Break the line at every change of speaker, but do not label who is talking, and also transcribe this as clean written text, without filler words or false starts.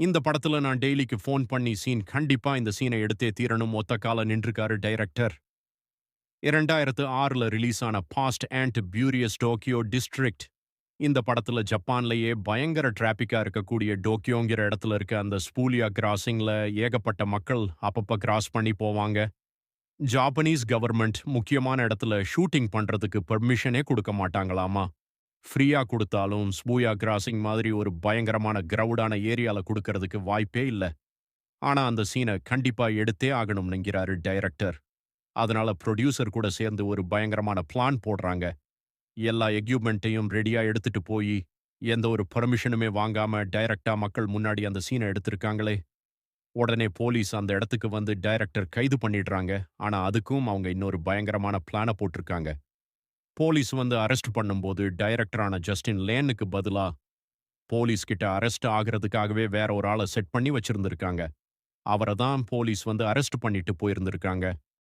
இந்த படத்துல நான் டெய்லிக்கு ஃபோன் பண்ணி சீன் கண்டிப்பா இந்த சீனை எடுத்தே தீரணும் ஒத்த கால நின்றுக்காரு டைரக்டர். 2006ல ரிலீஸ் ஆன past and furious Tokyo district. இந்த படத்துல ஜப்பான்லயே பயங்கர டிராபிக்கா இருக்கக்கூடிய டோக்கியோங்கிற இடத்துல இருக்க அந்த ஸ்பூலியா கிராசிங்ல ஏகப்பட்ட மக்கள் அப்பப்ப கிராஸ் பண்ணி போவாங்க. ஜாப்பனீஸ் கவர்மெண்ட் முக்கியமான இடத்துல ஷூட்டிங் பண்றதுக்கு பெர்மிஷனே கொடுக்க மாட்டாங்களாமா. ஃப்ரீயா குடுத்தாலும் ஸ்பூயா கிராசிங் மாதிரி ஒரு பயங்கரமான கிரவுடான ஏரியால குடுக்கறதுக்கு வாய்ப்பே இல்ல. ஆனா அந்த சீன கண்டிப்பா எடுத்தே ஆகணும்னுங்கிறாரு டைரக்டர். அதனால புரொடியூசர் கூட சேர்ந்து ஒரு பயங்கரமான பிளான் போடுறாங்க. எல்லா எக்யூப்மெண்ட்டையும் ரெடியா எடுத்துட்டு போயி, எந்த ஒரு பெர்மிஷனுமே வாங்காம டைரக்ட்டா மக்கள் முன்னாடி அந்த சீன எடுத்திருக்காங்களே. உடனே போலீஸ் அந்த இடத்துக்கு வந்து டைரக்டர் கைது பண்ணிடுறாங்க. ஆனா அதுக்கும் அவங்க இன்னொரு பயங்கரமான பிளான போட்டிருக்காங்க. போலீஸ் வந்து அரெஸ்ட் பண்ணும்போது டைரக்டரான ஜஸ்டின் லேனுக்கு பதிலா போலீஸ் கிட்ட அரெஸ்ட் ஆகுறதுக்காகவே வேற ஒரு ஆள செட் பண்ணி வச்சிருந்திருக்காங்க. அவர தான் போலீஸ் வந்து அரெஸ்ட் பண்ணிட்டு போயிருந்திருக்காங்க.